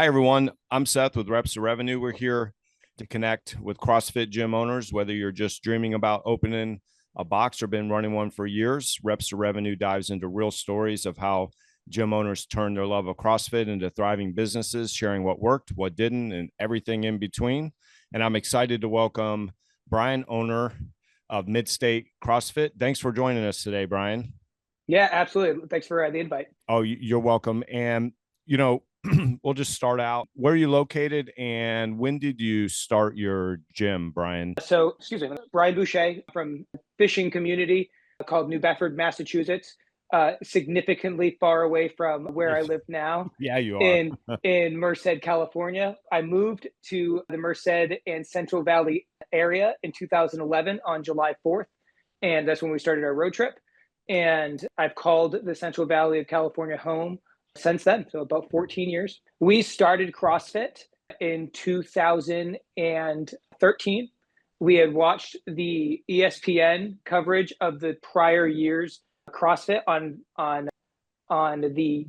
Hi, everyone. I'm Seth with Reps to Revenue. We're here to connect with CrossFit gym owners, whether you're just dreaming about opening a box or been running one for years. Reps to Revenue dives into real stories of how gym owners turn their love of CrossFit into thriving businesses, sharing what worked, what didn't, and everything in between. And I'm excited to welcome Brian, owner of MidState CrossFit. Thanks for joining us today, Brian. Yeah, absolutely. Thanks for the invite. Oh, you're welcome. And, we'll just start out. Where are you located and when did you start your gym, Brian? So, excuse me, Brian Boucher from fishing community called New Bedford, Massachusetts, significantly far away from where I live now. Yeah, you are. in Merced, California. I moved to the Merced and Central Valley area in 2011 on July 4th. And that's when we started our road trip. And I've called the Central Valley of California home since then. So about 14 years. We started CrossFit in 2013. We had watched the ESPN coverage of the prior year's CrossFit on the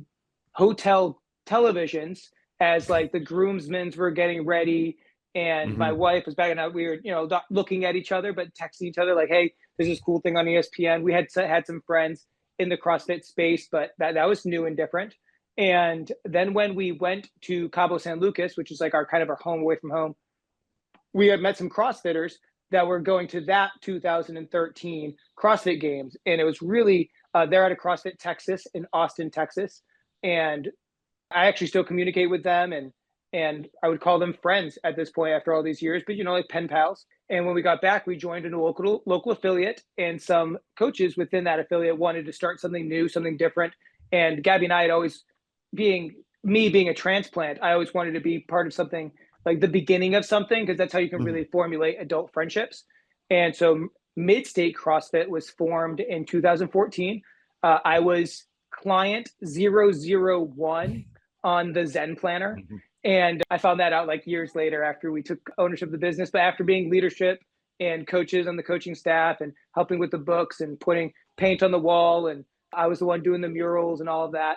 hotel televisions as like the groomsmen were getting ready, and my wife was backing out. We were, not looking at each other, but texting each other like, "Hey, there's this cool thing on ESPN." We had some friends in the CrossFit space, but that was new and different. And then when we went to Cabo San Lucas, which is like our kind of our home away from home, we had met some CrossFitters that were going to that 2013 CrossFit Games. And it was really, they're at a CrossFit Texas in Austin, Texas. And I actually still communicate with them, and I would call them friends at this point after all these years, but like pen pals. And when we got back, we joined a local affiliate, and some coaches within that affiliate wanted to start something new, something different. And Gabby and I had always, being a transplant, I always wanted to be part of something, like the beginning of something, because that's how you can really formulate adult friendships. And so MidState CrossFit was formed in 2014. I was client 001 on the Zen planner. And I found that out like years later after we took ownership of the business. But after being leadership and coaches on the coaching staff and helping with the books and putting paint on the wall, and I was the one doing the murals and all of that,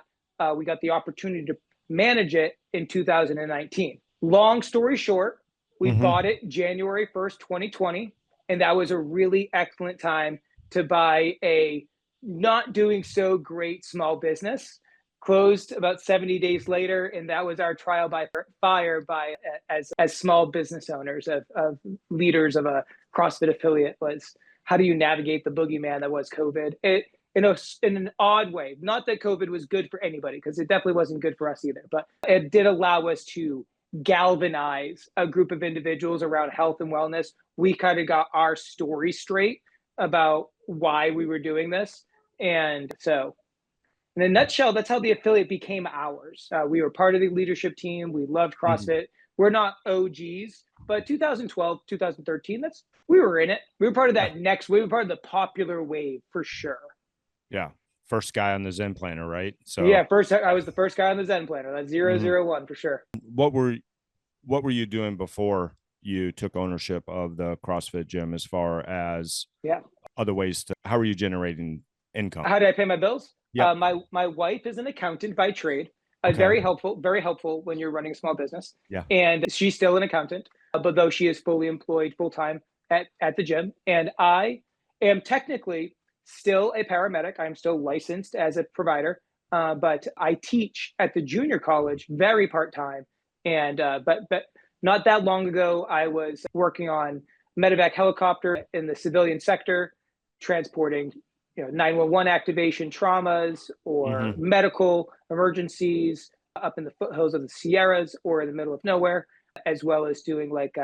we got the opportunity to manage it in 2019. Long story short, we bought it January 1st, 2020. And that was a really excellent time to buy a not doing so great small business. Closed about 70 days later, and that was our trial by fire as small business owners of leaders of a CrossFit affiliate, was how do you navigate the boogeyman that was COVID? In an odd way. Not that COVID was good for anybody, because it definitely wasn't good for us either, but it did allow us to galvanize a group of individuals around health and wellness. We kind of got our story straight about why we were doing this. And so in a nutshell, that's how the affiliate became ours. We were part of the leadership team. We loved CrossFit. We're not OGs, but 2012, 2013, we were in it. We were part of that next wave. We were part of the popular wave for sure. Yeah. First guy on the Zen planner, right? So yeah, I was the first guy on the Zen planner. That's 001 for sure. What were you doing before you took ownership of the CrossFit gym, as far as other ways how are you generating income? How did I pay my bills? Yeah. My wife is an accountant by trade. Very helpful when you're running a small business. Yeah. And she's still an accountant, but though she is fully employed full-time at the gym. And I am technically still a paramedic. I'm still licensed as a provider, but I teach at the junior college very part-time. And but not that long ago, I was working on medevac helicopter in the civilian sector, transporting 911 activation traumas or medical emergencies up in the foothills of the Sierras or in the middle of nowhere, as well as doing like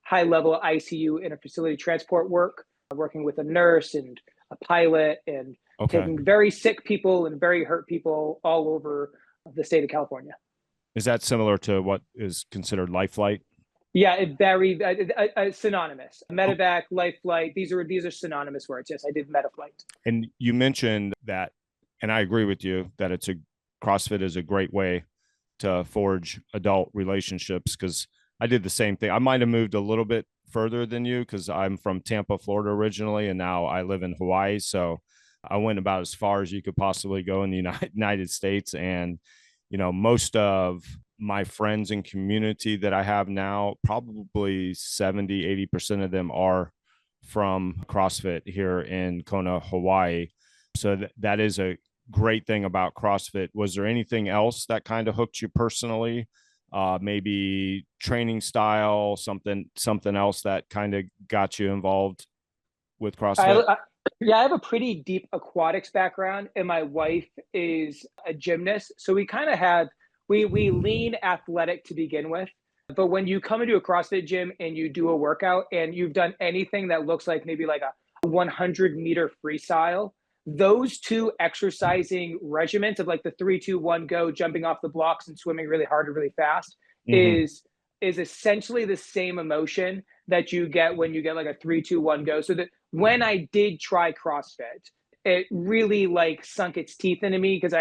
high-level ICU interfacility transport work, working with a nurse and a pilot, and taking very sick people and very hurt people all over the state of California. Is that similar to what is considered life flight? Yeah, it very synonymous. Medevac, life flight, these are synonymous words. Yes, I did Metaflight. And you mentioned that, and I agree with you, that CrossFit is a great way to forge adult relationships, because I did the same thing. I might have moved a little bit further than you, because I'm from Tampa, Florida originally, and now I live in Hawaii. So I went about as far as you could possibly go in the United States. And most of my friends and community that I have now, probably 70-80% of them are from CrossFit here in Kona, Hawaii. So that is a great thing about CrossFit. Was there anything else that kind of hooked you personally? Maybe training style, something else that kind of got you involved with CrossFit? Yeah, I have a pretty deep aquatics background, and my wife is a gymnast. So we kind of we lean athletic to begin with. But when you come into a CrossFit gym and you do a workout and you've done anything that looks like maybe like a 100-meter freestyle, those two exercising regimens of like the 3-2-1 go, jumping off the blocks and swimming really hard and really fast is essentially the same emotion that you get when you get like a 3-2-1 go. So that when I did try CrossFit, it really like sunk its teeth into me because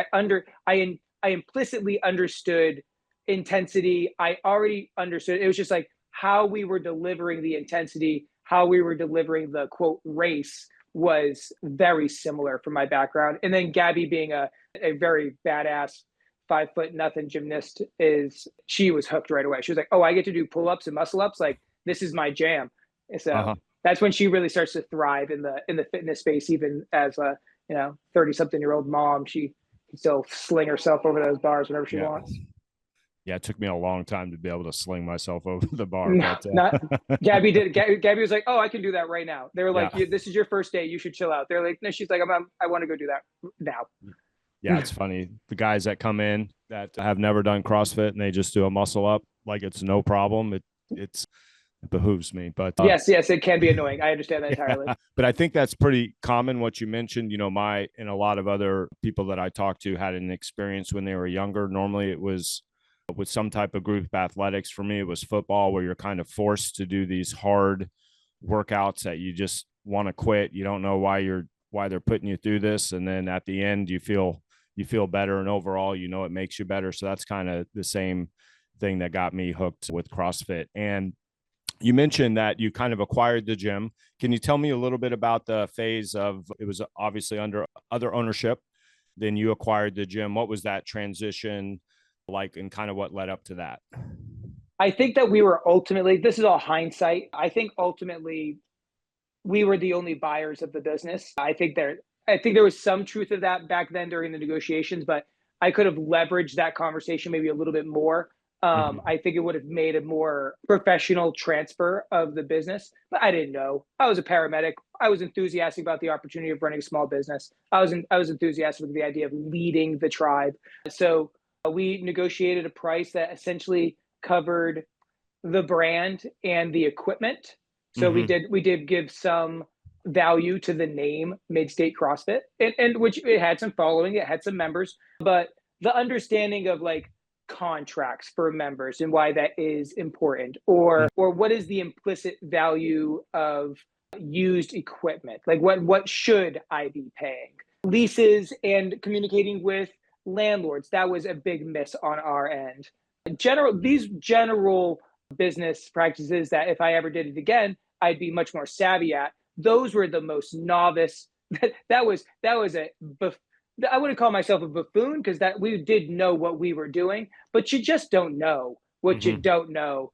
I implicitly understood intensity. I already understood. It was just like how we were delivering the intensity, how we were delivering the quote race was very similar from my background. And then Gabby being a very badass 5'0" gymnast she was hooked right away. She was like, oh, I get to do pull-ups and muscle ups. Like this is my jam. So that's when she really starts to thrive in the fitness space, even as a 30-something-year-old mom. She can still sling herself over those bars whenever she wants. Yeah, it took me a long time to be able to sling myself over the bar. Gabby did. Gabby was like, "Oh, I can do that right now." They were like, "This is your first day. You should chill out." They're like, "No." She's like, I want to go do that now." Yeah, it's funny. The guys that come in that have never done CrossFit and they just do a muscle up like it's no problem. It behooves me. But yes, it can be annoying. I understand that entirely. But I think that's pretty common what you mentioned. And a lot of other people that I talked to had an experience when they were younger. Normally it was with some type of group athletics. For me, it was football, where you're kind of forced to do these hard workouts that you just want to quit. You don't know why they're putting you through this. And then at the end, you feel better. And overall, it makes you better. So that's kind of the same thing that got me hooked with CrossFit. And you mentioned that you kind of acquired the gym. Can you tell me a little bit about the phase of, it was obviously under other ownership, then you acquired the gym. What was that transition like, and kind of what led up to that? I think that we were ultimately, this is all hindsight. I think ultimately we were the only buyers of the business. I think there was some truth of that back then during the negotiations, but I could have leveraged that conversation maybe a little bit more. I think it would have made a more professional transfer of the business, but I didn't know. I was a paramedic. I was enthusiastic about the opportunity of running a small business. I was enthusiastic with the idea of leading the tribe. So we negotiated a price that essentially covered the brand and the equipment. So we did give some value to the name MidState CrossFit, and which it had some following, it had some members, but the understanding of like contracts for members and why that is important, or what is the implicit value of used equipment, like what should I be paying, leases, and communicating with landlords. That was a big miss on our end. These general business practices that if I ever did it again, I'd be much more savvy at. Those were the most novice. That was I wouldn't call myself a buffoon, because that we did know what we were doing, but you just don't know what you don't know.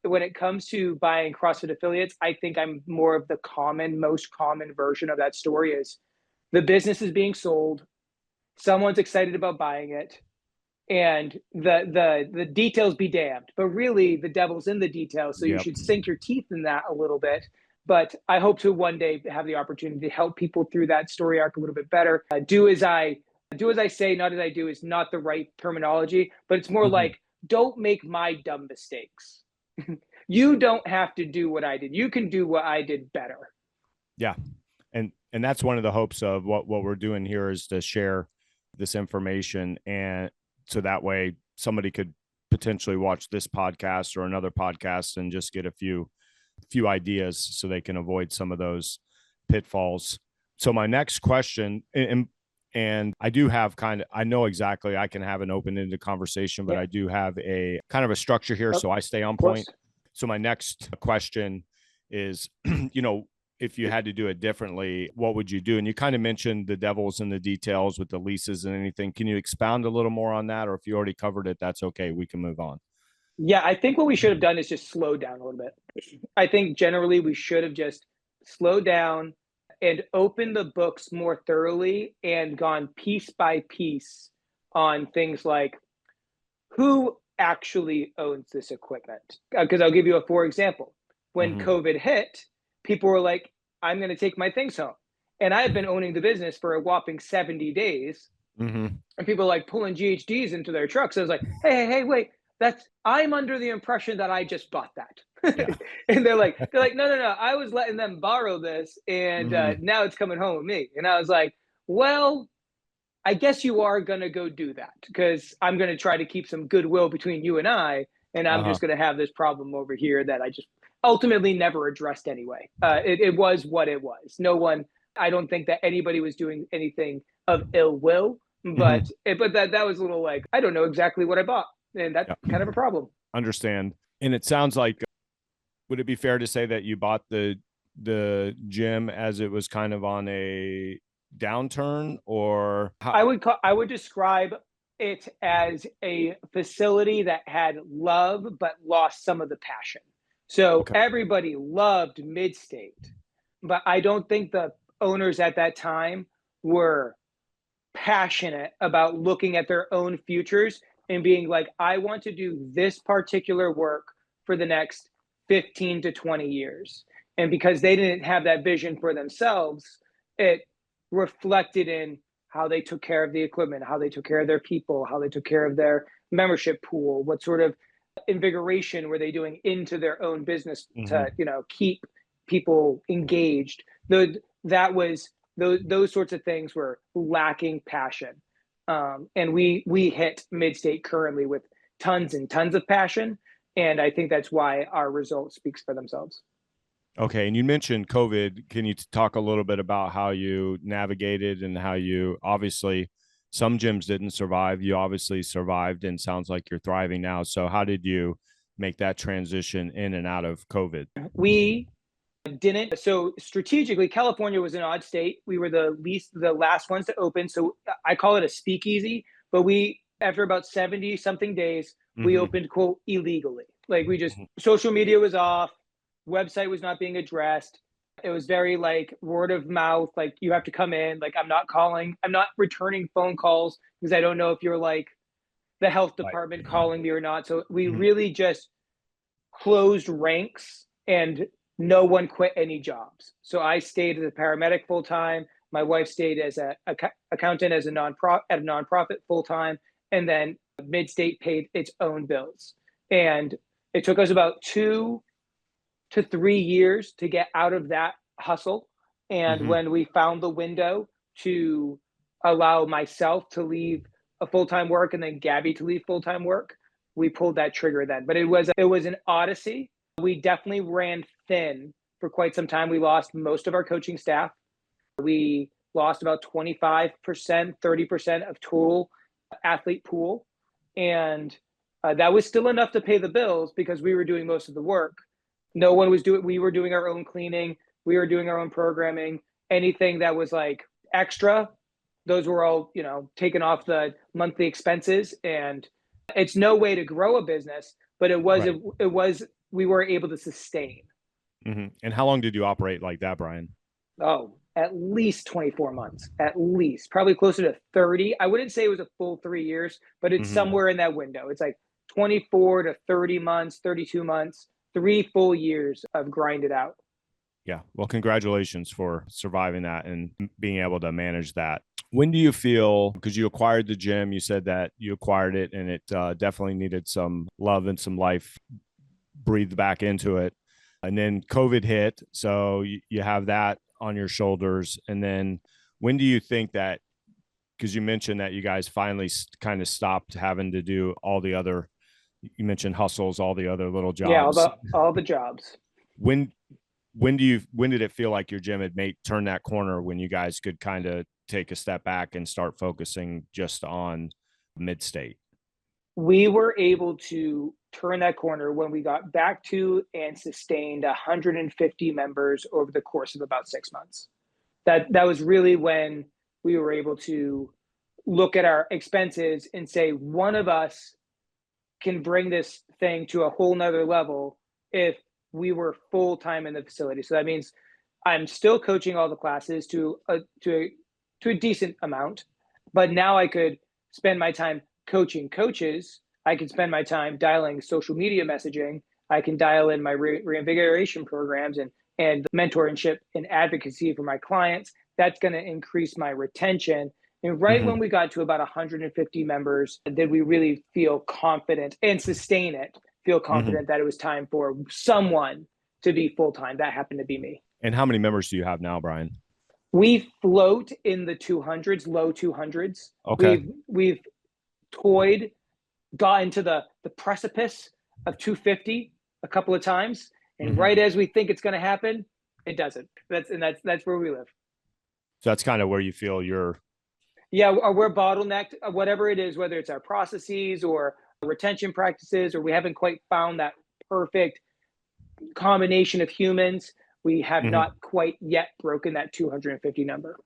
When it comes to buying CrossFit affiliates, I think I'm more of the most common version of that story. Is the business is being sold, someone's excited about buying it, and the details be damned, but really the devil's in the details. So you should sink your teeth in that a little bit. But I hope to one day have the opportunity to help people through that story arc a little bit better. Do as I say, not as I do is not the right terminology, but it's more like, don't make my dumb mistakes. You don't have to do what I did. You can do what I did better. Yeah. And that's one of the hopes of what we're doing here, is to share this information, and so that way somebody could potentially watch this podcast or another podcast and just get a few ideas so they can avoid some of those pitfalls. So my next question, and I do have I know exactly, I can have an open-ended conversation, but I do have a kind of a structure here, so I stay on point. So my next question is, if you had to do it differently, what would you do? And you kind of mentioned the devil's in the details with the leases and anything. Can you expound a little more on that? Or if you already covered it, that's okay. We can move on. Yeah, I think what we should have done is just slow down a little bit. I think generally we should have just slowed down and opened the books more thoroughly and gone piece by piece on things like who actually owns this equipment. Because I'll give you a for example. When Mm-hmm. COVID hit, people were like, I'm going to take my things home. And I had been owning the business for a whopping 70 days. Mm-hmm. And people like pulling GHDs into their trucks. I was like, hey, wait, I'm under the impression that I just bought that. Yeah. And they're like, no. I was letting them borrow this, and Mm-hmm. now it's coming home with me. And I was like, well, I guess you are gonna go do that because I'm gonna try to keep some goodwill between you and I, and I'm Uh-huh. just gonna have this problem over here that I just ultimately never addressed anyway. It was what it was. No one, I don't think that anybody was doing anything of ill will, Mm-hmm. but that was a little like I don't know exactly what I bought, and that's Yeah. kind of a problem. Understand. And it sounds like, would it be fair to say that you bought the gym as it was kind of on a downturn, or how? I would describe it as a facility that had love but lost some of the passion. So Okay. everybody loved MidState, but I don't think the owners at that time were passionate about looking at their own futures and being like, I want to do this particular work for the next 15 to 20 years. And because they didn't have that vision for themselves, it reflected in how they took care of the equipment, how they took care of their people, how they took care of their membership pool, what sort of invigoration were they doing into their own business Mm-hmm. to, keep people engaged. That was those sorts of things were lacking passion. And we hit MidState currently with tons and tons of passion. And I think that's why our result speaks for themselves. Okay. And you mentioned COVID. Can you talk a little bit about how you navigated and how you obviously some gyms didn't survive. You obviously survived and sounds like you're thriving now. So how did you make that transition in and out of COVID? We didn't. So strategically, California was an odd state. We were the last ones to open. So I call it a speakeasy, but after about 70 something days, we Mm-hmm. opened, quote, illegally. Like social media was off, website was not being addressed. It was very like word of mouth. Like you have to come in. Like I'm not returning phone calls because I don't know if you're like the health Right. department calling me or not. So we Mm-hmm. really just closed ranks and no one quit any jobs. So I stayed as a paramedic full time. My wife stayed as a accountant as a nonprofit full time, and then MidState paid its own bills. And it took us about 2 to 3 years to get out of that hustle. And Mm-hmm. when we found the window to allow myself to leave a full time work and then Gabby to leave full time work, we pulled that trigger then. But it was an odyssey. We definitely ran thin for quite some time. We lost most of our coaching staff. We lost about 25%, 30% of total athlete pool. And that was still enough to pay the bills because we were doing most of the work. No one was doing, we were doing our own cleaning. We were doing our own programming. Anything that was like extra, those were all, taken off the monthly expenses. And it's no way to grow a business, but Right. we were able to sustain. Mm-hmm. And how long did you operate like that, Brian? Oh, at least 24 months, at least, probably closer to 30. I wouldn't say it was a full 3 years, but it's Mm-hmm. somewhere in that window. It's like 24 to 30 months, 32 months, 3 full years of grinded out. Yeah. Well, congratulations for surviving that and being able to manage that. When do you feel, because you acquired the gym, you said that you acquired it and it definitely needed some love and some life breathed back into it. And then COVID hit. So you have that on your shoulders. And then when do you think that, because you mentioned that you guys finally kind of stopped having to do all the other, you mentioned hustles, all the other little Yeah, jobs. all the jobs. When when did it feel like your gym had made turn that corner when you guys could kind of take a step back and start focusing just on MidState? We were able to turned that corner when we got back to and sustained 150 members over the course of about 6 months. That was really when we were able to look at our expenses and say, one of us can bring this thing to a whole nother level if we were full-time in the facility. So that means I'm still coaching all the classes to a decent amount, but now I could spend my time coaching coaches. I can spend my time dialing social media messaging. I can dial in my reinvigoration programs and mentorship and advocacy for my clients. That's going to increase my retention. And right when we got to about 150 members, did we really feel confident and sustain it, feel confident that it was time for someone to be full-time. That happened to be me. And how many members do you have now, Brian? We float in the 200s, low 200s. Okay. We've toyed, got into the precipice of 250 a couple of times. And right as we think it's going to happen, it doesn't. That's where we live. So that's kind of where you feel you're. Yeah, we're bottlenecked, whatever it is, whether it's our processes or retention practices, or we haven't quite found that perfect combination of humans. We have not quite yet broken that 250 number.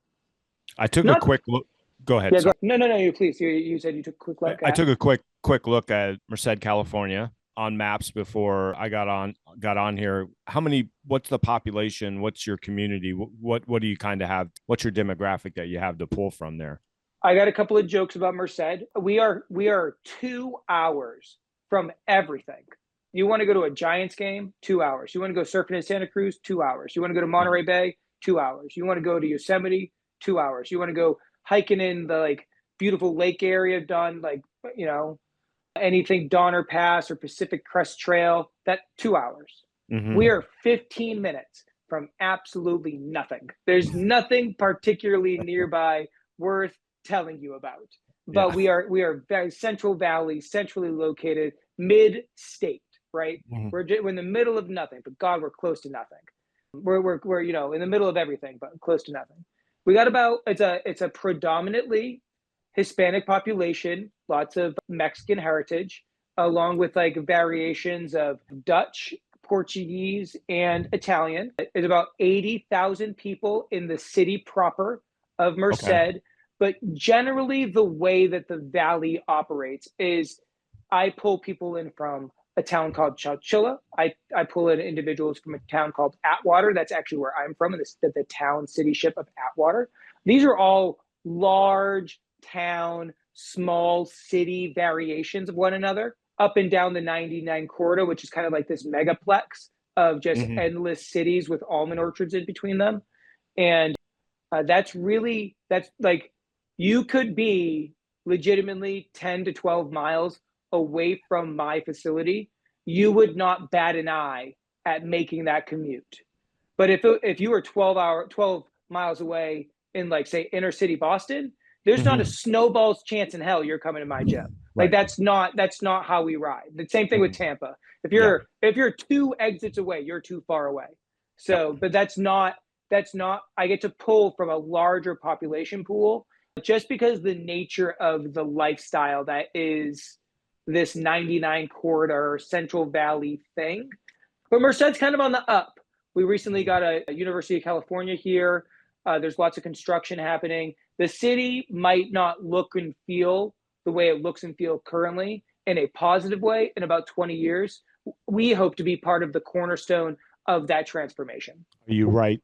I took a quick look. Go ahead. Yeah, no, you please. You said you took a quick look. I took a quick look at Merced, California on maps before I got on here. What's the population? What's your community? What do you kind of have? What's your demographic that you have to pull from there? I got a couple of jokes about Merced. We are 2 hours from everything. You want to go to a Giants game? 2 hours. You want to go surfing in Santa Cruz? 2 hours. You want to go to Monterey Bay? 2 hours. You want to go to Yosemite? 2 hours. You want to go hiking in the beautiful lake area done anything Donner Pass or Pacific Crest Trail, that 2 hours. We are 15 minutes from absolutely nothing. There's nothing particularly nearby worth telling you about. But we are very Central Valley, centrally located, mid-state, right? We're in the middle of nothing, but God, we're close to nothing. We're in the middle of everything, but close to nothing. We got it's a predominantly Hispanic population, lots of Mexican heritage, along with variations of Dutch, Portuguese, and Italian. There's about 80,000 people in the city proper of Merced. Okay. But generally, the way that the valley operates is I pull people in from a town called Chowchilla. I pull in individuals from a town called Atwater. That's actually where I'm from, the town city-ship of Atwater. These are all large town, small city variations of one another, up and down the 99 corridor, which is kind of like this megaplex of just endless cities with almond orchards in between them. And that's you could be legitimately 10 to 12 miles away from my facility. You would not bat an eye at making that commute. But if you were 12 miles away in say inner city Boston, there's not a snowball's chance in hell you're coming to my gym. Right. That's not how we ride. The same thing with Tampa. If you're 2 exits away, you're too far away. So, but that's not, I get to pull from a larger population pool just because the nature of the lifestyle that is this 99 corridor Central Valley thing. But Merced's kind of on the up. We recently got a University of California here. There's lots of construction happening. The city might not look and feel the way it looks and feels currently in a positive way in about 20 years. We hope to be part of the cornerstone of that transformation. Are you right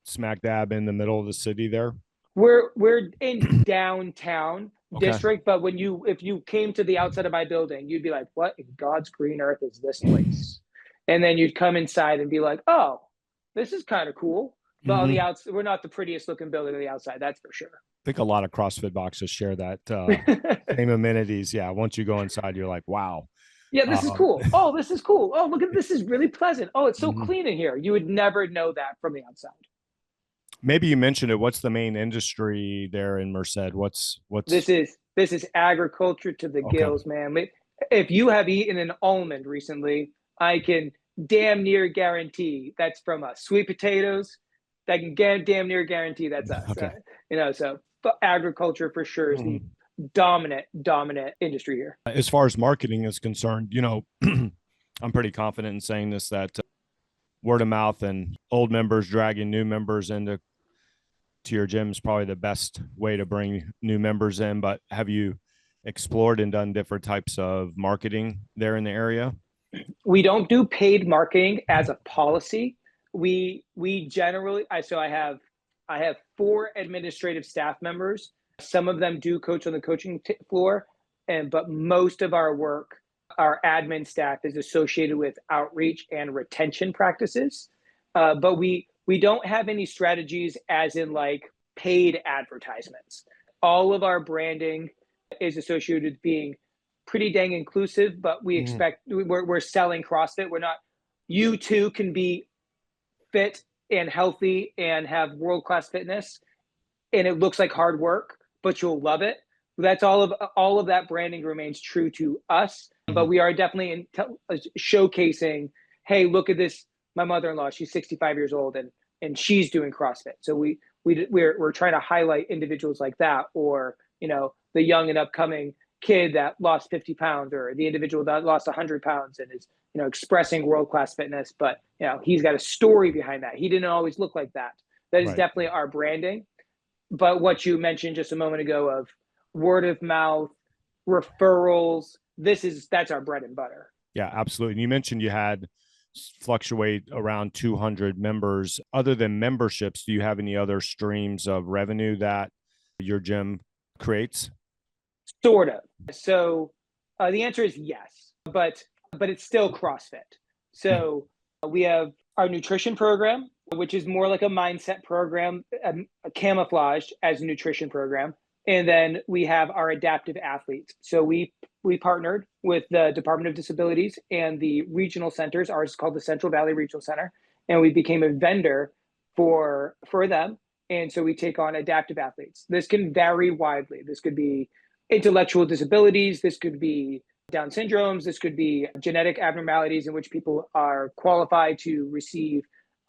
smack dab in the middle of the city there? We're in downtown district, but if you came to the outside of my building, you'd be like, what in God's green earth is this place? And then you'd come inside and be like, oh, this is kind of cool. But on the outside, we're not the prettiest looking building on the outside, that's for sure. I think a lot of CrossFit boxes share that same amenities. Yeah, once you go inside, you're like, wow. Yeah, this is cool. Oh, this is cool. Oh, look at this is really pleasant. Oh, it's so clean in here. You would never know that from the outside. Maybe you mentioned it. What's the main industry there in Merced? What's this is agriculture to the gills, man. If you have eaten an almond recently, I can damn near guarantee that's from us. Sweet potatoes, I can damn near guarantee that's us. Okay. So but agriculture for sure is the dominant industry here. As far as marketing is concerned, I'm pretty confident in saying this, that word of mouth and old members dragging new members into your gym is probably the best way to bring new members in. But have you explored and done different types of marketing there in the area? We don't do paid marketing as a policy. We generally, I have 4 administrative staff members. Some of them do coach on the coaching floor, but most of our work, our admin staff, is associated with outreach and retention practices. But we don't have any strategies as in like paid advertisements. All of our branding is associated with being pretty dang inclusive, but we expect we're selling CrossFit. We're not, you too can be fit and healthy and have world-class fitness, and it looks like hard work, but you'll love it. That's all of that branding remains true to us, but we are definitely showcasing, hey, look at this. My mother-in-law, she's 65 years old and she's doing CrossFit. So we're trying to highlight individuals like that, or, the young and upcoming kid that lost 50 pounds, or the individual that lost 100 pounds and is, expressing world-class fitness, but, he's got a story behind that. He didn't always look like that. That is definitely our branding. But what you mentioned just a moment ago of word of mouth, referrals, that's our bread and butter. Yeah, absolutely. And you mentioned you had fluctuate around 200 members. Other than memberships, do you have any other streams of revenue that your gym creates? Sort of. So the answer is yes, but it's still CrossFit. So we have our nutrition program, which is more like a mindset program, camouflaged as a nutrition program. And then we have our adaptive athletes. So we partnered with the Department of Disabilities and the regional centers. Ours is called the Central Valley Regional Center. And we became a vendor for them. And so we take on adaptive athletes. This can vary widely. This could be intellectual disabilities. This could be Down syndromes. This could be genetic abnormalities in which people are qualified to receive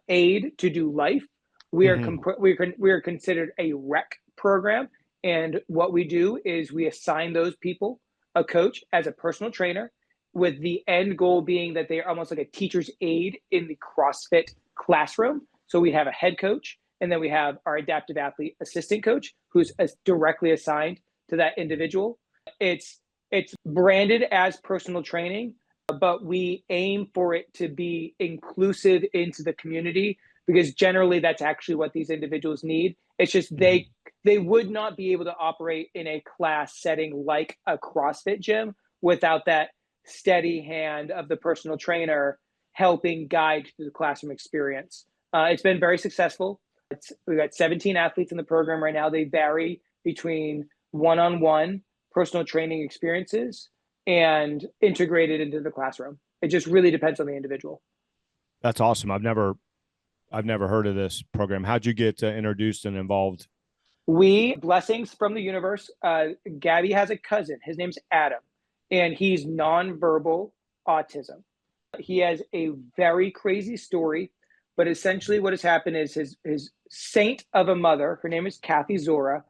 aid to do life. We are considered a rec program. And what we do is we assign those people a coach as a personal trainer, with the end goal being that they are almost like a teacher's aide in the CrossFit classroom. So we have a head coach, and then we have our adaptive athlete assistant coach who's directly assigned to that individual. It's branded as personal training, but we aim for it to be inclusive into the community, because generally that's actually what these individuals need. It's just they would not be able to operate in a class setting like a CrossFit gym without that steady hand of the personal trainer helping guide through the classroom experience. It's been very successful. We've got 17 athletes in the program right now. They vary between one-on-one personal training experiences and integrated into the classroom. It just really depends on the individual. That's awesome. I've never heard of this program. How'd you get introduced and involved? Blessings from the universe. Gabby has a cousin. His name's Adam, and he's nonverbal autism. He has a very crazy story, but essentially what has happened is his saint of a mother, her name is Kathy Zora,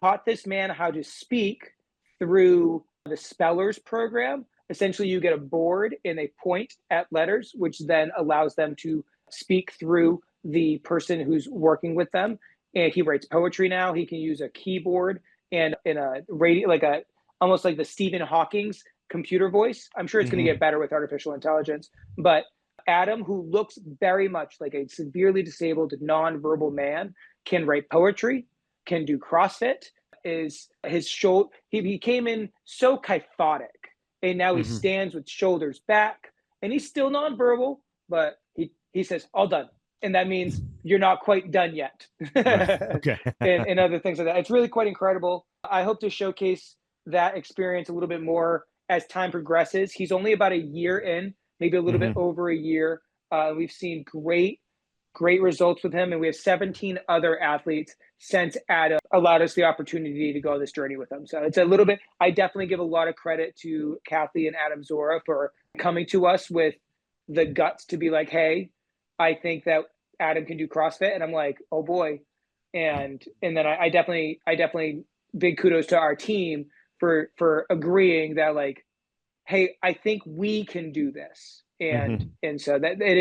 taught this man how to speak through the Spellers program. Essentially, you get a board and they point at letters, which then allows them to speak through the person who's working with them. And he writes poetry now. He can use a keyboard and in a radio, almost like the Stephen Hawking's computer voice. I'm sure it's going to get better with artificial intelligence. But Adam, who looks very much like a severely disabled nonverbal man, can write poetry, can do CrossFit. Is his shoulder? He came in so kyphotic, and now he stands with shoulders back, and he's still nonverbal, but he says all done, and that means you're not quite done yet. Okay. and other things like that. It's really quite incredible. I hope to showcase that experience a little bit more as time progresses. He's only about a year in, maybe a little bit over a year. We've seen great results with him, and we have 17 other athletes since Adam allowed us the opportunity to go on this journey with him. So it's a little bit, I definitely give a lot of credit to Kathy and Adam Zora for coming to us with the guts to be like, hey, I think that Adam can do CrossFit. And I'm like, oh boy. And then I definitely big kudos to our team for agreeing that like, hey, I think we can do this. And so that it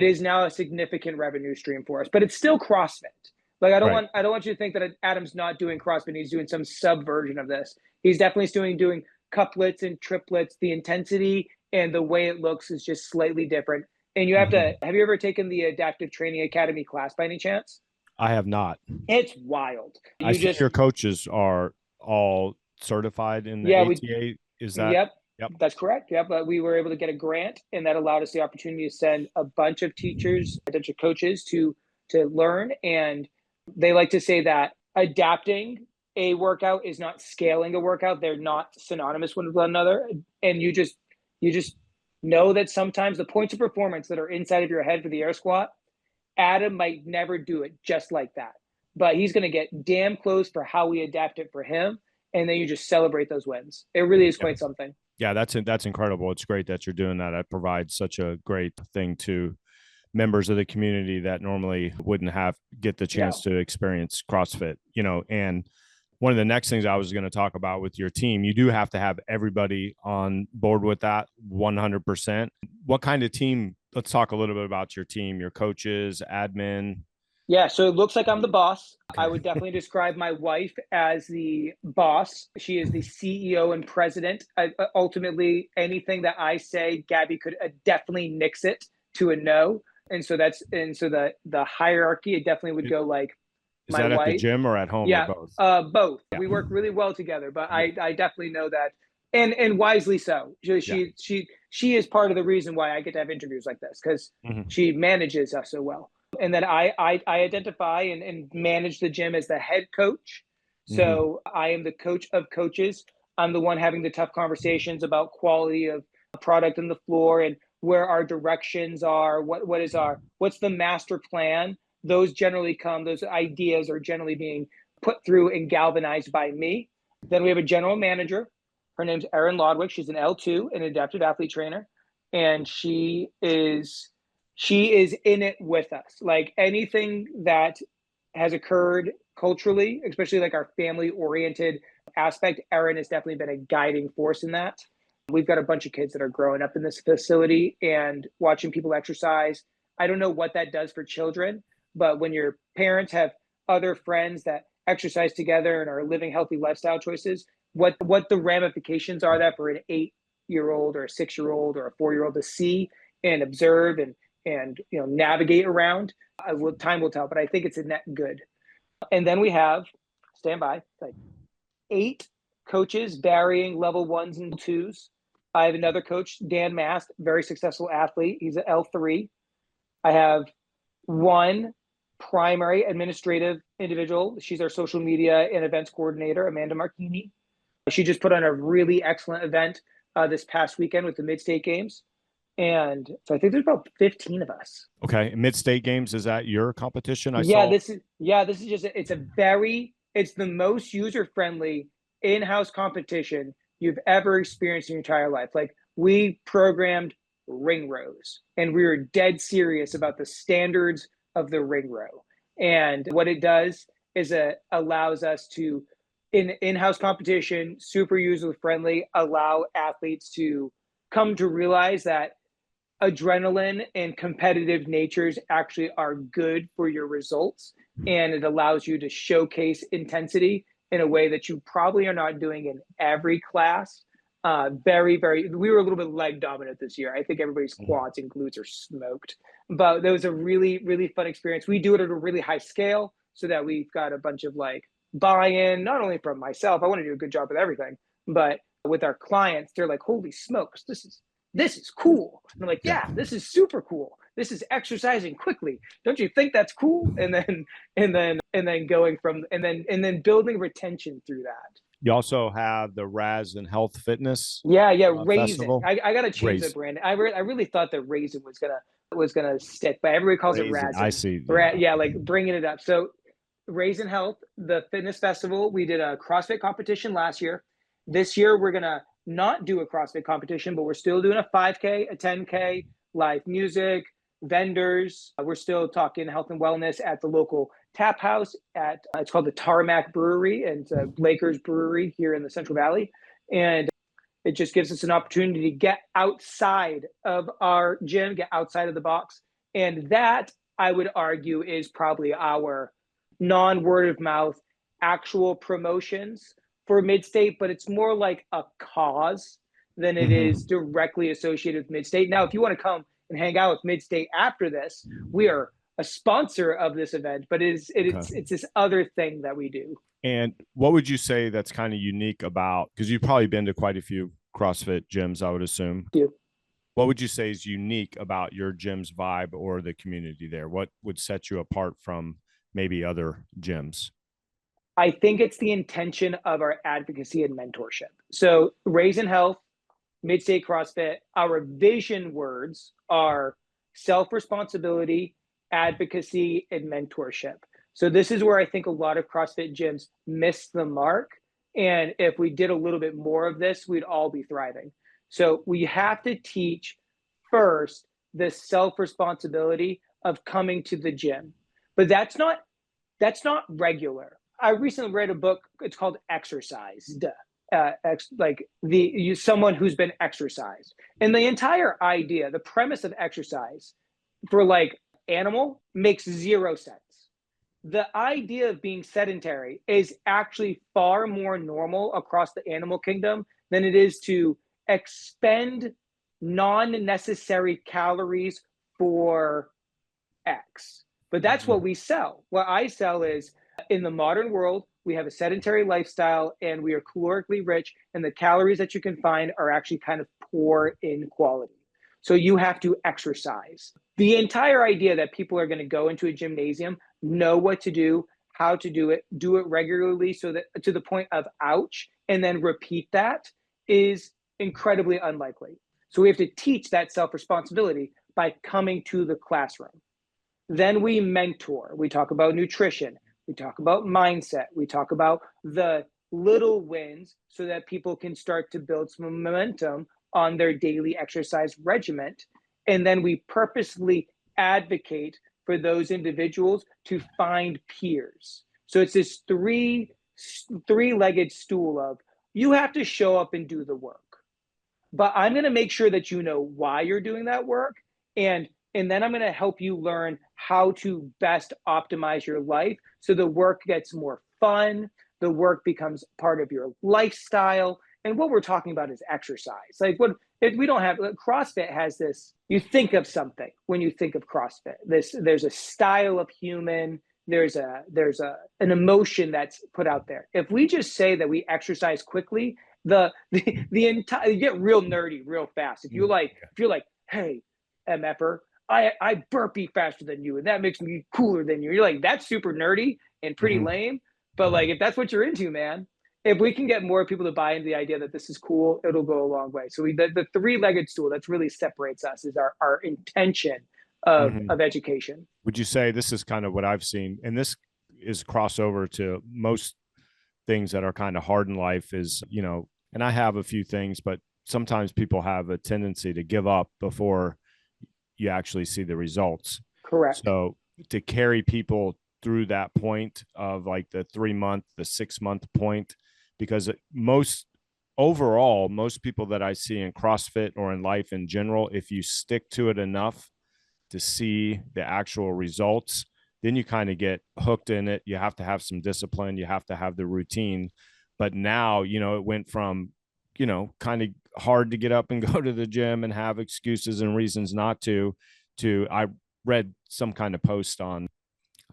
is now a significant revenue stream for us, but it's still CrossFit. Like I don't want you to think that Adam's not doing CrossFit. He's doing some subversion of this. He's definitely doing couplets and triplets. The intensity and the way it looks is just slightly different. And you have to, have you ever taken the Adaptive Training Academy class by any chance? I have not. It's wild. I see your coaches are all certified in the ATA. Is that? Yep, that's correct. Yep, but we were able to get a grant, and that allowed us the opportunity to send a bunch of teachers, a bunch of coaches to learn. And they like to say that adapting a workout is not scaling a workout. They're not synonymous with one another. And you just know that sometimes the points of performance that are inside of your head for the air squat, Adam might never do it just like that, but he's going to get damn close for how we adapt it for him. And then you just celebrate those wins. It really is quite something. Yeah, that's incredible. It's great that you're doing that. It provides such a great thing to members of the community that normally wouldn't get the chance to experience CrossFit, and one of the next things I was going to talk about with your team, you do have to have everybody on board with that 100%. What kind of team? Let's talk a little bit about your team, your coaches, admin. Yeah, so it looks like I'm the boss. I would definitely describe my wife as the boss. She is the CEO and president. Ultimately, anything that I say, Gabby could definitely nix it to a no. And so the hierarchy, it definitely would go like is my that wife. At the gym or at home? Yeah, or both? Both. Yeah. We work really well together, but I definitely know that, and wisely so. She is part of the reason why I get to have interviews like this, because she manages us so well. And then I identify and manage the gym as the head coach. So I am the coach of coaches. I'm the one having the tough conversations about quality of product on the floor and where our directions are. What's the master plan? Those ideas are generally being put through and galvanized by me. Then we have a general manager. Her name's Erin Lodwick. She's an L2, an adaptive athlete trainer. And she is in it with us. Like anything that has occurred culturally, especially like our family oriented aspect, Erin has definitely been a guiding force in that. We've got a bunch of kids that are growing up in this facility and watching people exercise. I don't know what that does for children, but when your parents have other friends that exercise together and are living healthy lifestyle choices, what the ramifications are that for an 8-year-old or a 6-year-old or a 4-year-old to see and observe and navigate around, time will tell, but I think it's a net good. And then we have, stand by, like 8 coaches varying level 1s and 2s. I have another coach, Dan Mast, very successful athlete. He's an L3. I have 1 primary administrative individual. She's our social media and events coordinator, Amanda Marchini. She just put on a really excellent event this past weekend with the MidState Games. And so I think there's about 15 of us. Okay. MidState Games, is that your competition? This is just, it's the most user-friendly in-house competition you've ever experienced in your entire life. Like, we programmed ring rows and we were dead serious about the standards of the ring row. And what it does is it allows us to, in-house competition, super user-friendly, allow athletes to come to realize that adrenaline and competitive natures actually are good for your results. And it allows you to showcase intensity in a way that you probably are not doing in every class. We were a little bit leg dominant this year. I think everybody's quads and glutes are smoked, but that was a really, really fun experience. We do it at a really high scale so that we've got a bunch of like buy-in, not only from myself, I want to do a good job with everything, but with our clients, they're like, holy smokes, this is cool. And I'm like, yeah, this is super cool. This is exercising quickly. Don't you think that's cool? And then going from and then building retention through that. You also have the Raz and Health Fitness. Raisin. I gotta change the brand. I really thought that Raisin was gonna stick, but everybody calls it Raz. I see. Like bringing it up. So Raisin Health, the fitness festival, we did a CrossFit competition last year. This year we're gonna not do a CrossFit competition, but we're still doing a 5K, a 10K, live music, vendors. We're still talking health and wellness at the local tap house at it's called the Tarmac Brewery, and it's a Blaker's Brewery here in the Central Valley. And it just gives us an opportunity to get outside of our gym, get outside of the box. And that, I would argue, is probably our non-word of mouth actual promotions for MidState, but it's more like a cause than it is directly associated with MidState. Now, if you want to come and hang out with MidState after this, we are a sponsor of this event, but it's this other thing that we do. And what would you say that's kind of unique about, because you've probably been to quite a few CrossFit gyms, I would assume. Yeah. What would you say is unique about your gym's vibe or the community there? What would set you apart from maybe other gyms? I think it's the intention of our advocacy and mentorship. So Raise in Health, MidState CrossFit, our vision words are self-responsibility, advocacy, and mentorship. So this is where I think a lot of CrossFit gyms miss the mark. And if we did a little bit more of this, we'd all be thriving. So we have to teach first the self-responsibility of coming to the gym. But that's not regular. I recently read a book, it's called Exercised. Someone who's been exercised. And the entire idea, the premise of exercise for like animal makes zero sense. The idea of being sedentary is actually far more normal across the animal kingdom than it is to expend non-necessary calories for X. But that's what we sell. What I sell is, in the modern world, we have a sedentary lifestyle and we are calorically rich, and the calories that you can find are actually kind of poor in quality. So you have to exercise. The entire idea that people are going to go into a gymnasium, know what to do, how to do it regularly, so that to the point of ouch, and then repeat that is incredibly unlikely. So we have to teach that self-responsibility by coming to the classroom. Then we mentor. We talk about nutrition. We talk about mindset. We talk about the little wins so that people can start to build some momentum on their daily exercise regimen. And then we purposely advocate for those individuals to find peers. So it's this three-legged stool of, you have to show up and do the work. But I'm going to make sure that you know why you're doing that work. And then I'm going to help you learn how to best optimize your life so the work gets more fun, the work becomes part of your lifestyle. And what we're talking about is exercise. Like, what if we don't have CrossFit has this, you think of something when you think of CrossFit. There's a style of human, there's an emotion that's put out there. If we just say that we exercise quickly, the entire, you get real nerdy real fast. If you're like, hey, MFer, I burpee faster than you, and that makes me cooler than you. You're like, that's super nerdy and pretty lame. But like, if that's what you're into, man, if we can get more people to buy into the idea that this is cool, it'll go a long way. So the three-legged stool that's really separates us is our intention of education. Would you say this is kind of what I've seen, and this is crossover to most things that are kind of hard in life is, and I have a few things, but sometimes people have a tendency to give up before you actually see the results. Correct. So to carry people through that point of like the 3-month, the 6-month point, because most people that I see in CrossFit or in life in general, if you stick to it enough to see the actual results, then you kind of get hooked in it. You have to have some discipline. You have to have the routine. But now, it went from, kind of hard to get up and go to the gym and have excuses and reasons not to I read some kind of post on,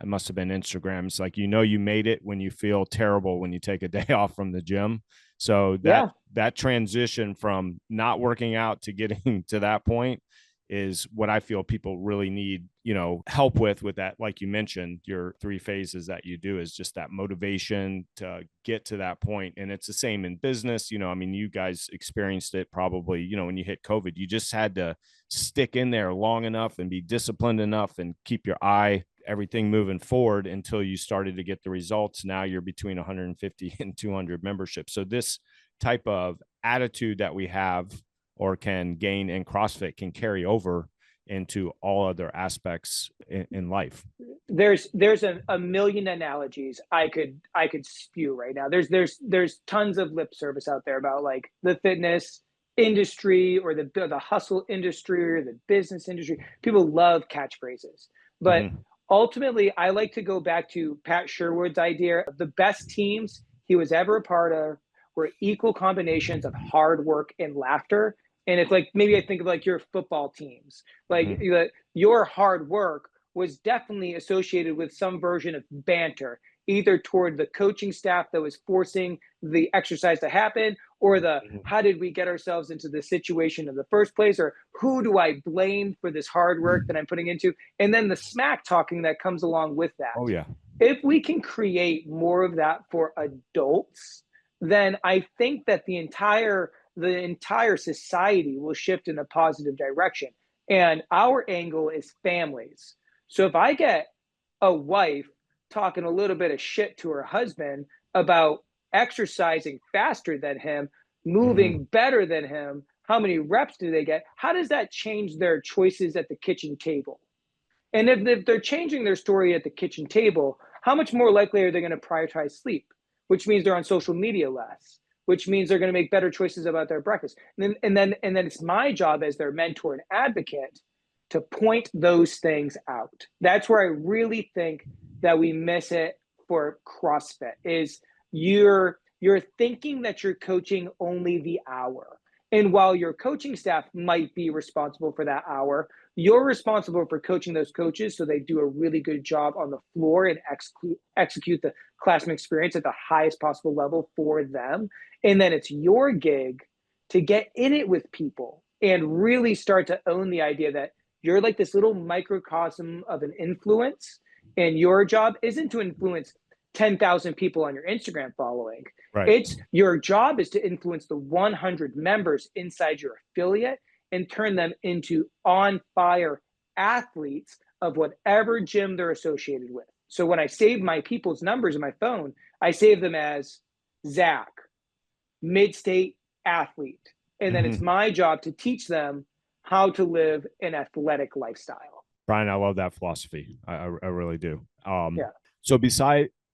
it must have been Instagram. It's like, you made it when you feel terrible when you take a day off from the gym. So that transition from not working out to getting to that point is what I feel people really need, help with that. Like you mentioned, your 3 phases that you do is just that motivation to get to that point. And it's the same in business. You guys experienced it probably, when you hit COVID, you just had to stick in there long enough and be disciplined enough and keep your everything moving forward until you started to get the results. Now you're between 150 and 200 memberships. So this type of attitude that we have or can gain in CrossFit can carry over into all other aspects in life. There's a million analogies I could spew right now. There's tons of lip service out there about like the fitness industry or the hustle industry or the business industry. People love catchphrases, but ultimately I like to go back to Pat Sherwood's idea of the best teams he was ever a part of were equal combinations of hard work and laughter. And if like maybe I think of like your football teams, like your hard work was definitely associated with some version of banter, either toward the coaching staff that was forcing the exercise to happen, or the how did we get ourselves into this situation in the first place, or who do I blame for this hard work that I'm putting into, and then the smack talking that comes along with that. Oh yeah. If we can create more of that for adults, then I think that the entire society will shift in a positive direction. And our angle is families. So if I get a wife talking a little bit of shit to her husband about exercising faster than him, moving better than him, how many reps do they get? How does that change their choices at the kitchen table? And if they're changing their story at the kitchen table, how much more likely are they going to prioritize sleep, which means they're on social media less, which means they're going to make better choices about their breakfast. And then it's my job as their mentor and advocate to point those things out. That's where I really think that we miss it for CrossFit is you're thinking that you're coaching only the hour. And while your coaching staff might be responsible for that hour, you're responsible for coaching those coaches so they do a really good job on the floor and execute the classroom experience at the highest possible level for them. And then it's your gig to get in it with people and really start to own the idea that you're like this little microcosm of an influence, and your job isn't to influence 10,000 people on your Instagram following. Right. It's your job is to influence the 100 members inside your affiliate and turn them into on fire athletes of whatever gym they're associated with. So when I save my people's numbers in my phone, I save them as Zach, MidState athlete. And then it's my job to teach them how to live an athletic lifestyle. Brian, I love that philosophy. I really do. Yeah. So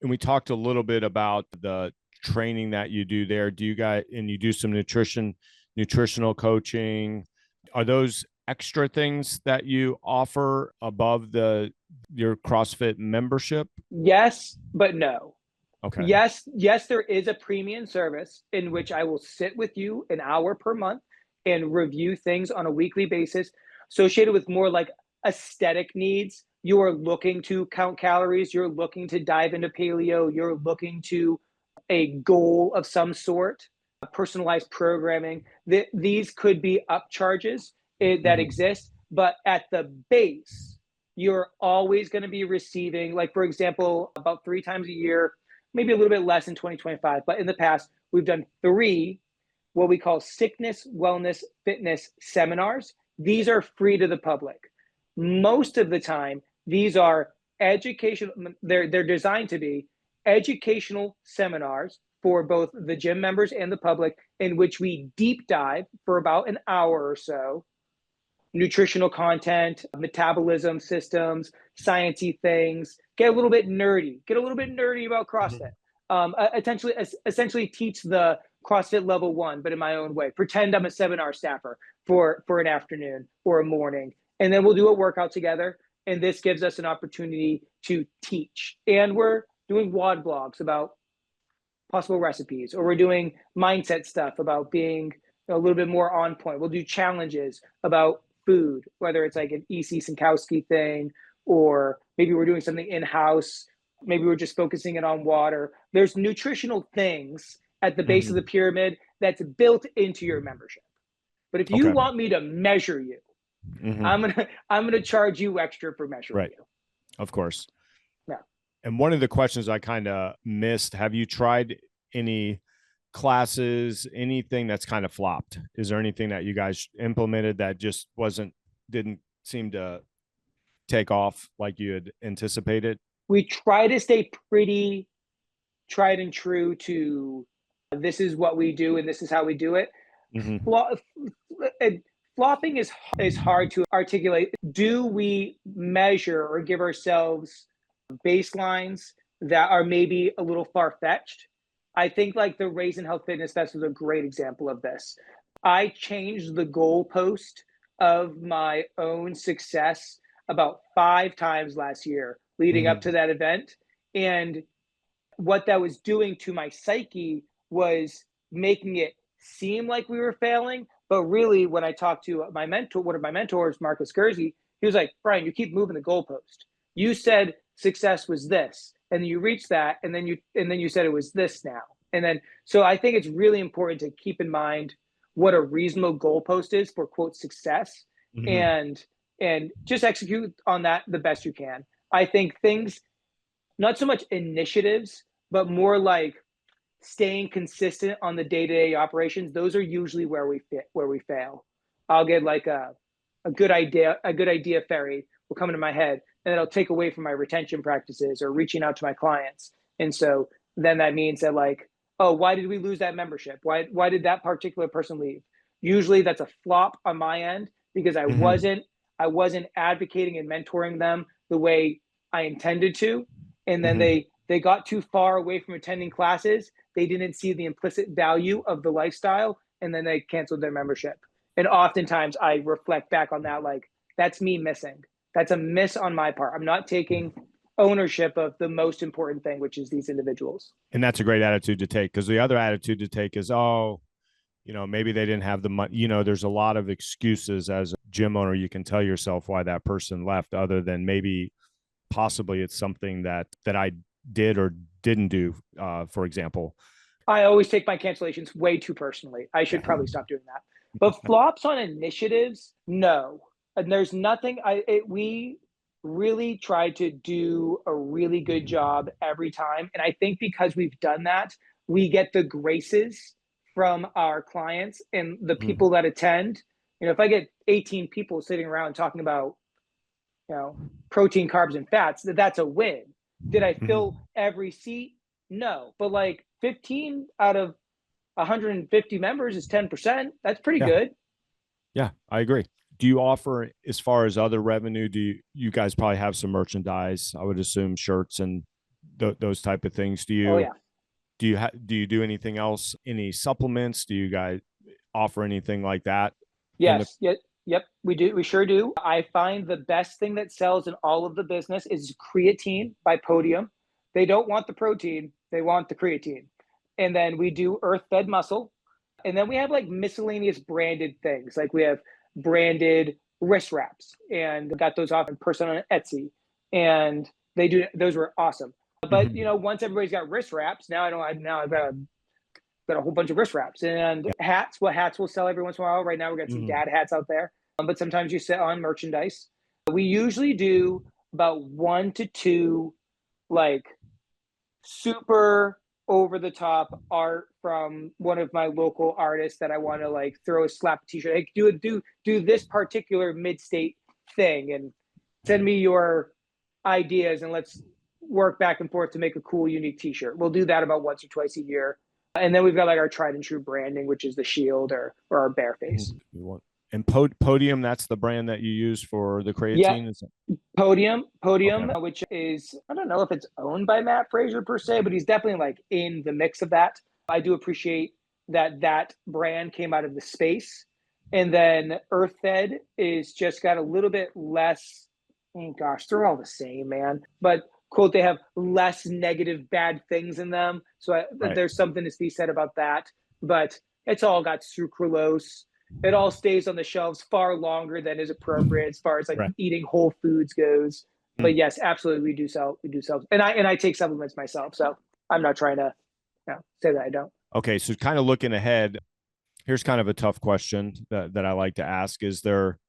and we talked a little bit about the training that you do there. Do you guys, and you do some nutritional coaching? Are those extra things that you offer above your CrossFit membership? Yes, but no. Okay. Yes, there is a premium service in which I will sit with you an hour per month and review things on a weekly basis associated with more like aesthetic needs. You are looking to count calories, you're looking to dive into paleo, you're looking to a goal of some sort, personalized programming. These could be upcharges that exist, but at the base, you're always going to be receiving, like, for example, about 3 times a year, maybe a little bit less in 2025, but in the past, we've done 3 what we call sickness, wellness, fitness seminars. These are free to the public. Most of the time, these are educational. They're designed to be educational seminars for both the gym members and the public, in which we deep dive for about an hour or so, nutritional content, metabolism systems, sciencey things, get a little bit nerdy about CrossFit. Essentially teach the CrossFit level 1, but in my own way. Pretend I'm a seminar staffer for an afternoon or a morning. And then we'll do a workout together. And this gives us an opportunity to teach. And we're doing WOD blogs about possible recipes, or we're doing mindset stuff about being a little bit more on point. We'll do challenges about food, whether it's like an E.C. Sinkowski thing, or maybe we're doing something in-house. Maybe we're just focusing it on water. There's nutritional things at the base of the pyramid that's built into your membership. But if you want me to measure you, I'm gonna charge you extra for measuring you. Of course. Yeah. And one of the questions I kind of missed, have you tried any classes, anything that's kind of flopped? Is there anything that you guys implemented that just didn't seem to take off like you had anticipated? We try to stay pretty tried and true to this is what we do and this is how we do it. flopping is hard to articulate. Do we measure or give ourselves baselines that are maybe a little far-fetched? I think like the Raisin Health Fitness Fest was a great example of this. I changed the goalpost of my own success about 5 times last year leading up to that event. And what that was doing to my psyche was making it seem like we were failing. But really, when I talked to my mentor, one of my mentors, Marcus Gursky, he was like, Brian, you keep moving the goalpost. You said success was this, and then you reached that, and then you said it was this now. And then, so I think it's really important to keep in mind what a reasonable goalpost is for quote success, and just execute on that the best you can. I think things, not so much initiatives, but more like staying consistent on the day-to-day operations. Those are usually where we fail. I'll get like a good idea fairy will come into my head, and it'll take away from my retention practices or reaching out to my clients. And so then that means that like, oh, why did we lose that membership? Why did that particular person leave? Usually that's a flop on my end because I wasn't advocating and mentoring them the way I intended to. And then they got too far away from attending classes. They didn't see the implicit value of the lifestyle, and then they canceled their membership. And oftentimes I reflect back on that, like, that's me missing. That's a miss on my part. I'm not taking ownership of the most important thing, which is these individuals. And that's a great attitude to take, because the other attitude to take is, oh, maybe they didn't have the money. There's a lot of excuses as a gym owner. You can tell yourself why that person left, other than maybe possibly it's something that I did or didn't do, for example. I always take my cancellations way too personally. I should probably stop doing that. But flops on initiatives, no. And there's nothing, we really try to do a really good job every time. And I think because we've done that, we get the graces from our clients and the people that attend. If I get 18 people sitting around talking about, protein, carbs, and fats, that's a win. Did I fill every seat? No. But like 15 out of 150 members is 10%. That's pretty good. Yeah, I agree. Do you offer, as far as other revenue, do you guys probably have some merchandise? I would assume shirts and those type of things. Do you? Oh, yeah. Do you do anything else? Any supplements? Do you guys offer anything like that? Yes. Yep. We do. We sure do. I find the best thing that sells in all of the business is creatine by Podium. They don't want the protein. They want the creatine. And then we do Earth Fed Muscle. And then we have like miscellaneous branded things. Like we have branded wrist wraps, and got those off in person on Etsy. And those were awesome. But once everybody's got wrist wraps, I've got a whole bunch of wrist wraps and hats. What hats will sell every once in a while. Right now, we got some dad hats out there. But sometimes you sell on merchandise. We usually do about 1 to 2 like super over the top art from one of my local artists that I want to like throw a slap t-shirt. Like do this particular MidState thing and send me your ideas and let's work back and forth to make a cool, unique t-shirt. We'll do that about once or twice a year. And then we've got like our tried and true branding, which is the shield or our bare face. And Podium, that's the brand that you use for the creatine? Yeah, Podium, okay. Which is, I don't know if it's owned by Matt Fraser per se, but he's definitely like in the mix of that. I do appreciate that brand came out of the space. And then Earth Fed is just got a little bit less, gosh, they're all the same, man. But quote, they have less negative bad things in them. So there's something to be said about that. But it's all got sucralose. It all stays on the shelves far longer than is appropriate as far as like eating whole foods goes. But yes, absolutely, we do sell, and I take supplements myself, so I'm not trying to say that I don't. Okay, so kind of looking ahead, here's kind of a tough question that I like to ask: is there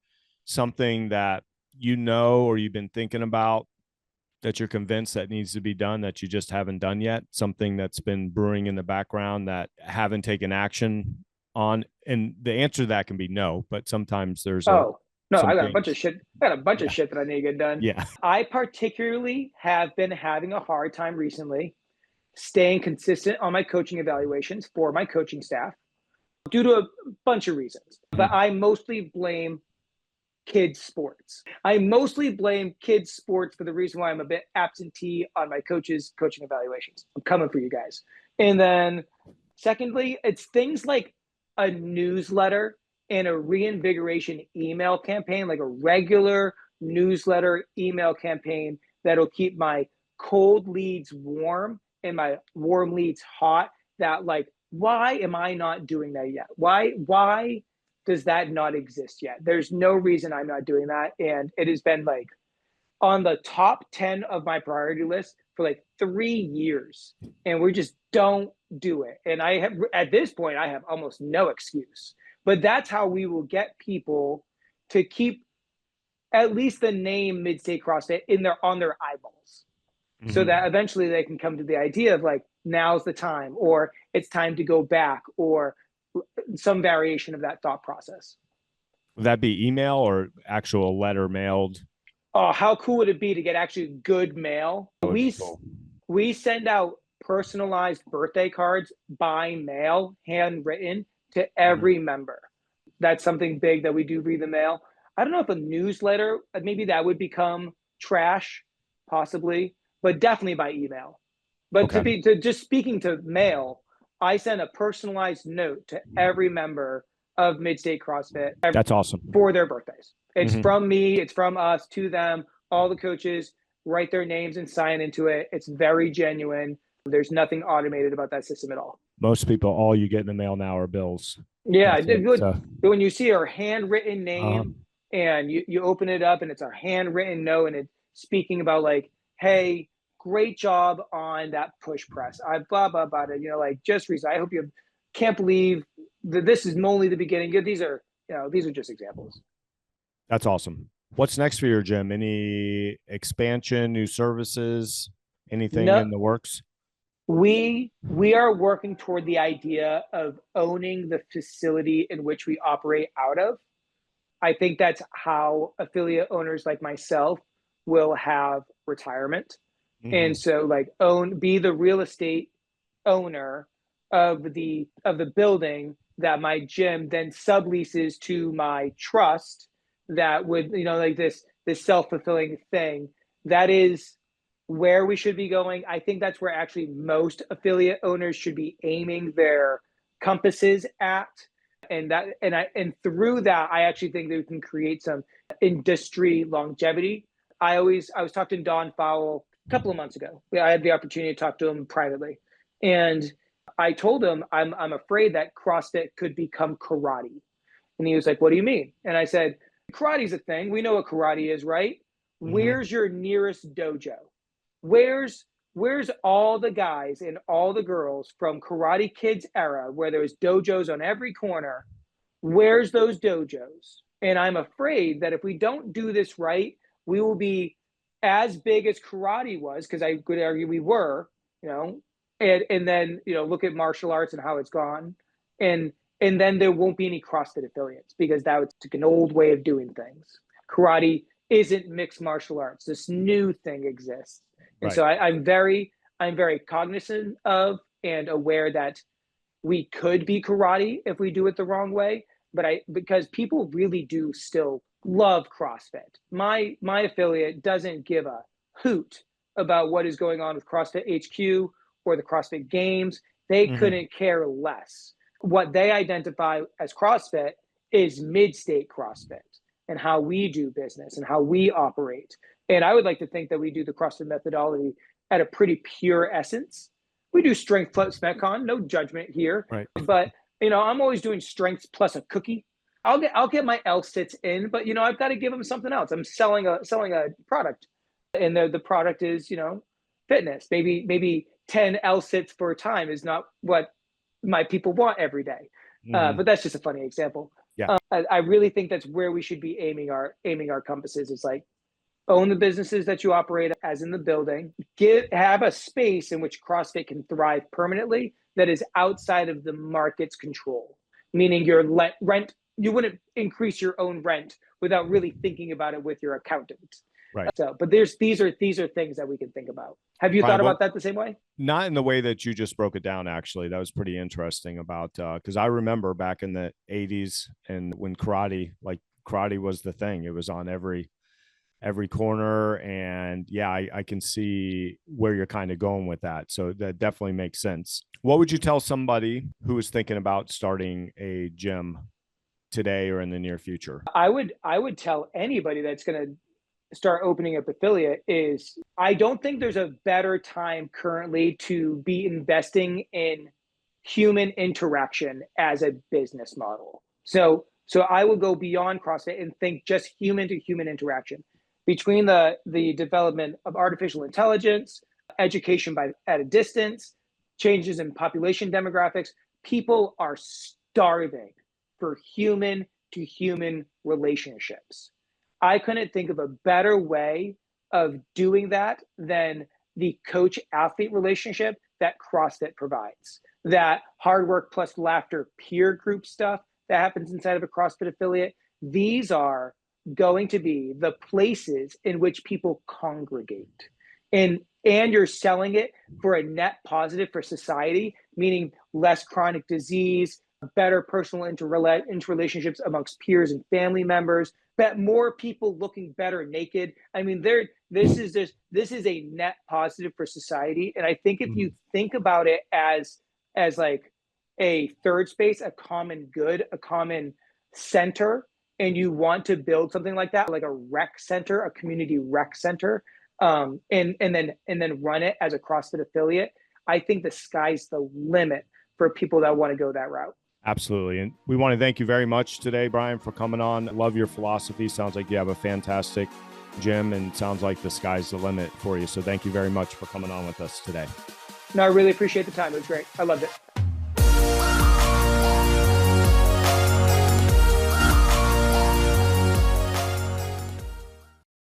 something that or you've been thinking about that you're convinced that needs to be done that you just haven't done yet? Something that's been brewing in the background that haven't taken action on? And the answer to that can be no, but sometimes there's I got a bunch of shit. Of shit that I need to get done. Yeah. I particularly have been having a hard time recently staying consistent on my coaching evaluations for my coaching staff. due to a bunch of reasons. But I mostly blame kids sports. I mostly blame kids sports for the reason why I'm a bit absentee on my coaching evaluations. I'm coming for you guys. And then secondly, it's things like a newsletter and a reinvigoration email campaign, like a regular newsletter email campaign that'll keep my cold leads warm and my warm leads hot. That, like, why am I not doing that yet? Why does that not exist yet? There's no reason I'm not doing that. And it has been like on the top 10 of my priority list for like 3 years. And we just don't do it. And I have, at this point, I have almost no excuse. But that's how we will get people to keep at least the name MidState CrossFit on their eyeballs. So that eventually they can come to the idea of like, now's the time, or it's time to go back, or some variation of that thought process. Would that be email or actual letter mailed? Oh, how cool would it be to get actually good mail? We send out personalized birthday cards by mail, handwritten, to every member. That's something big that we do via the mail. I don't know if a newsletter, maybe that would become trash, possibly, but definitely by email. But to just speaking to mail, I send a personalized note to every member of MidState CrossFit. That's awesome. For their birthdays. It's from me, it's from us to them. All the coaches write their names and sign into it. It's very genuine. There's nothing automated about that system at all. Most people, all you get in the mail now are bills. Yeah, when you see our handwritten name and you open it up and it's our handwritten note and it's speaking about like, hey, great job on that push press. I blah, blah, blah, like just recently. I hope you can't believe that this is only the beginning. These are just examples. That's awesome. What's next for your gym? Any expansion, new services, anything in the works? We are working toward the idea of owning the facility in which we operate out of. I think that's how affiliate owners like myself will have retirement. And so like be the real estate owner of the building that my gym then subleases to my trust, that would, like this self-fulfilling thing. That is where we should be going. I think that's where actually most affiliate owners should be aiming their compasses at. And through that, I actually think that we can create some industry longevity. I was talking to Don Fowle a couple of months ago. I had the opportunity to talk to him privately. And I told him, I'm afraid that CrossFit could become karate. And he was like, what do you mean? And I said, karate's a thing. We know what karate is, right? Where's your nearest dojo? Where's all the guys and all the girls from Karate Kids era, where there was dojos on every corner? Where's those dojos? And I'm afraid that if we don't do this right, we will be as big as karate was, because I could argue we were, and then, look at martial arts and how it's gone. And then there won't be any CrossFit affiliates, because that was like an old way of doing things. Karate isn't mixed martial arts. This new thing exists. And so I'm very cognizant of and aware that we could be karate if we do it the wrong way. But because people really do still love CrossFit. My affiliate doesn't give a hoot about what is going on with CrossFit HQ or the CrossFit Games. They couldn't care less. What they identify as CrossFit is MidState CrossFit and how we do business and how we operate. And I would like to think that we do the CrossFit methodology at a pretty pure essence. We do strength plus Metcon, no judgment here. Right. But I'm always doing strengths plus a cookie. I'll get my L sits in, but I've got to give them something else. I'm selling a product, and the product is fitness. Maybe 10 L sits for a time is not what my people want every day. But that's just a funny example. Yeah. I really think that's where we should be aiming our compasses. It's like, own the businesses that you operate as in the building. Have a space in which CrossFit can thrive permanently that is outside of the market's control. Meaning your rent, you wouldn't increase your own rent without really thinking about it with your accountant. Right. So, but these are things that we can think about. Have you Brian, thought about that the same way? not in the way that you just broke it down, actually. That was pretty interesting about, because I remember back in the 80s and when karate was the thing. It was on every corner. And yeah, I can see where you're kind of going with that. So that definitely makes sense. What would you tell somebody who is thinking about starting a gym today or in the near future? I would tell anybody that's going to start opening up affiliate is I don't think there's a better time currently to be investing in human interaction as a business model. So I would go beyond CrossFit and think just human to human interaction between the development of artificial intelligence, education at a distance, changes in population demographics. People are starving for human to human relationships. I couldn't think of a better way of doing that than the coach athlete relationship that CrossFit provides. That hard work plus laughter peer group stuff that happens inside of a CrossFit affiliate. These are going to be the places in which people congregate. And you're selling it for a net positive for society, meaning less chronic disease, better personal interrelationships amongst peers and family members, but more people looking better naked. I mean, this is a net positive for society. And I think if you think about it as like a third space, a common good, a common center, and you want to build something like that, like a rec center, a community rec center, and then run it as a CrossFit affiliate, I think the sky's the limit for people that want to go that route. Absolutely. And we want to thank you very much today, Brian, for coming on. Love your philosophy. Sounds like you have a fantastic gym and sounds like the sky's the limit for you. So thank you very much for coming on with us today. No, I really appreciate the time. It was great. I loved it.